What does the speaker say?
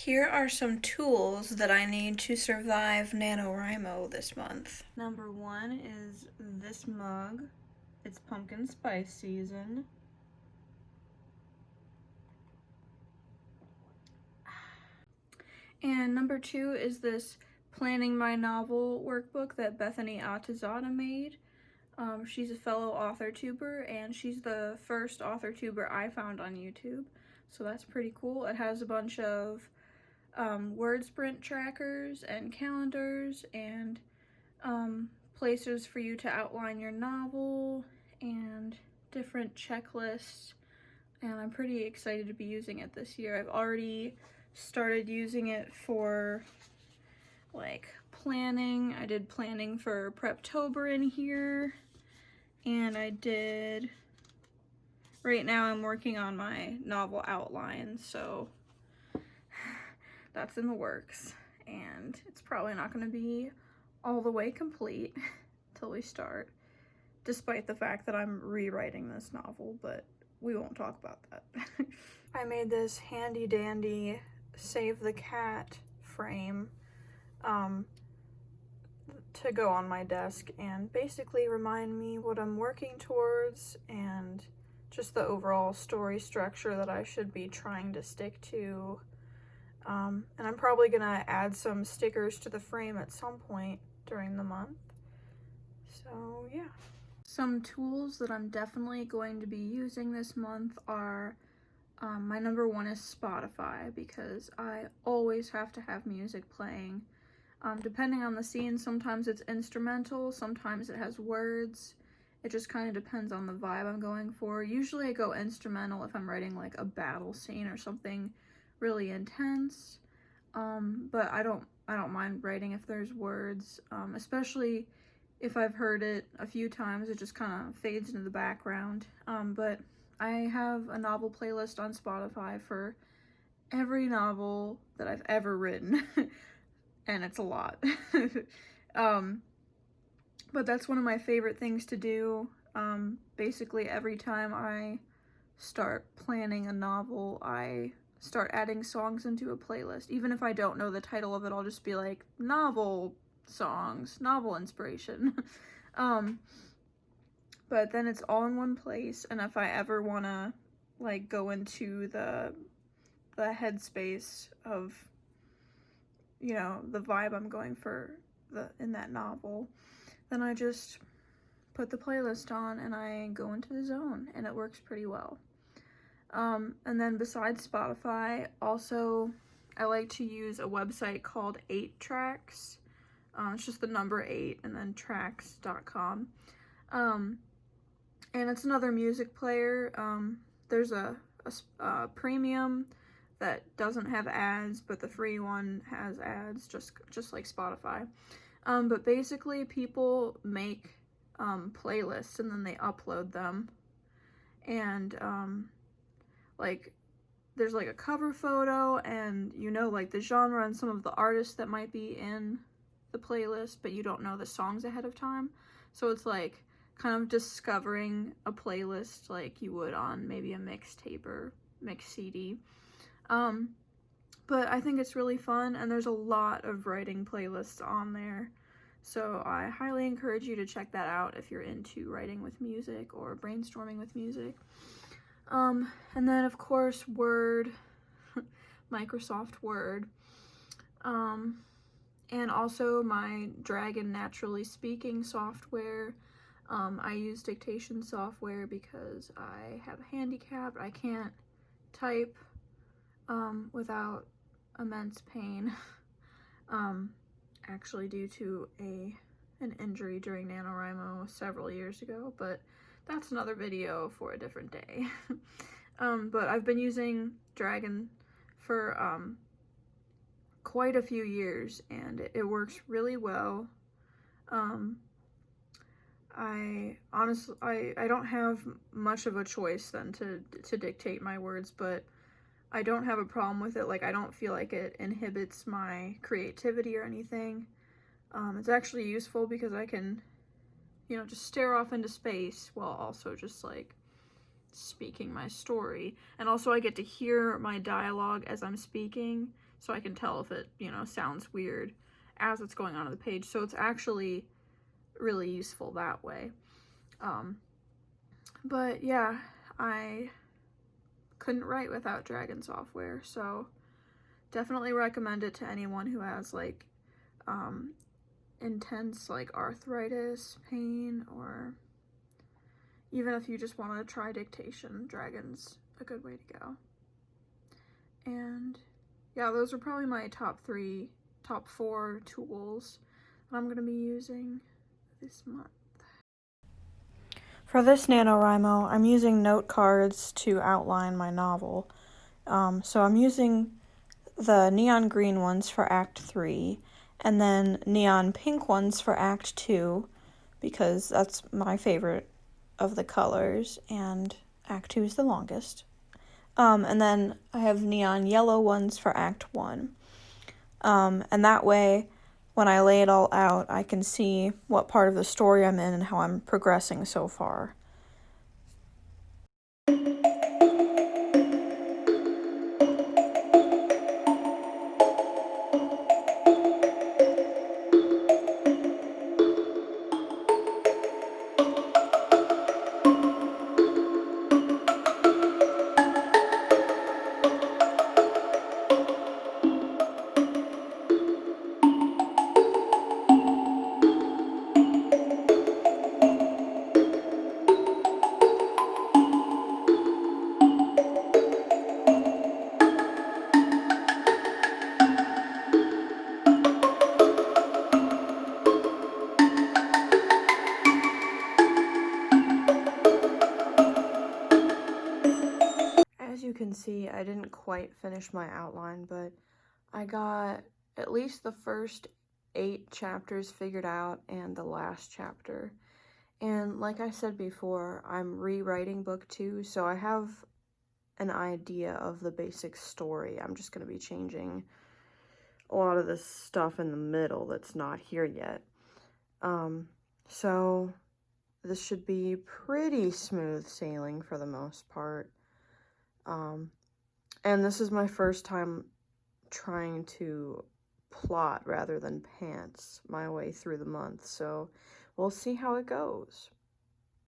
Here are some tools that I need to survive Nanowrimo this month. Number one is this mug. It's pumpkin spice season. And number two is this planning my novel workbook that Bethany Atazada made. She's a fellow author tuber, and she's the first author tuber I found on YouTube. So that's pretty cool. It has a bunch of word sprint trackers and calendars and places for you to outline your novel and different checklists, and I'm pretty excited to be using it this year. I've already started using it for like planning. I did planning for Preptober in here, and right now I'm working on my novel outline, so that's in the works, and it's probably not going to be all the way complete till we start, despite the fact that I'm rewriting this novel, but we won't talk about that. I made this handy dandy Save the Cat frame to go on my desk and basically remind me what I'm working towards and just the overall story structure that I should be trying to stick to. And I'm probably gonna add some stickers to the frame at some point during the month. So yeah. Some tools that I'm definitely going to be using this month are, my number one is Spotify, because I always have to have music playing. Depending on the scene, sometimes it's instrumental, sometimes it has words. It just kind of depends on the vibe I'm going for. Usually I go instrumental if I'm writing like a battle scene or something really intense, but I don't mind writing if there's words, especially if I've heard it a few times. It just kind of fades into the background. But I have a novel playlist on Spotify for every novel that I've ever written, and it's a lot. But that's one of my favorite things to do. Basically every time I start planning a novel, I start adding songs into a playlist. Even if I don't know the title of it, I'll just be like, novel songs, novel inspiration. But then it's all in one place, and if I ever want to like go into the headspace of, you know, the vibe I'm going for in that novel, then I just put the playlist on and I go into the zone, and it works pretty well. And then besides Spotify, also I like to use a website called 8 Tracks. It's just the number 8 and then tracks.com. And it's another music player. There's a premium that doesn't have ads, but the free one has ads, just like Spotify. But basically people make playlists and then they upload them, and like there's like a cover photo and you know like the genre and some of the artists that might be in the playlist, but you don't know the songs ahead of time. So it's like kind of discovering a playlist like you would on maybe a mixtape or mix CD. But I think it's really fun, and there's a lot of writing playlists on there. So I highly encourage you to check that out if you're into writing with music or brainstorming with music. And then of course Word, Microsoft Word, and also my Dragon Naturally Speaking software. I use dictation software because I have a handicap. I can't type without immense pain, actually due to an injury during NaNoWriMo several years ago, but that's another video for a different day. But I've been using Dragon for quite a few years, and it works really well. I honestly, I don't have much of a choice then to dictate my words, but I don't have a problem with it. Like, I don't feel like it inhibits my creativity or anything. It's actually useful because I can, you know, just stare off into space while also just like speaking my story. And also I get to hear my dialogue as I'm speaking, so I can tell if it, you know, sounds weird as it's going onto the page. So it's actually really useful that way. But yeah, I couldn't write without Dragon software, so definitely recommend it to anyone who has like intense like arthritis pain, or even if you just want to try dictation, Dragon's a good way to go. And yeah, those are probably my top 4 tools that I'm going to be using this month. For this NaNoWriMo, I'm using note cards to outline my novel. So I'm using the neon green ones for Act 3, and then neon pink ones for Act 2, because that's my favorite of the colors, and Act 2 is the longest. And then I have neon yellow ones for Act 1. And that way, when I lay it all out, I can see what part of the story I'm in and how I'm progressing so far. As you can see, I didn't quite finish my outline, but I got at least the first 8 chapters figured out and the last chapter. And like I said before, I'm rewriting book 2, so I have an idea of the basic story. I'm just going to be changing a lot of this stuff in the middle that's not here yet. So this should be pretty smooth sailing for the most part. And this is my first time trying to plot rather than pants my way through the month, so we'll see how it goes.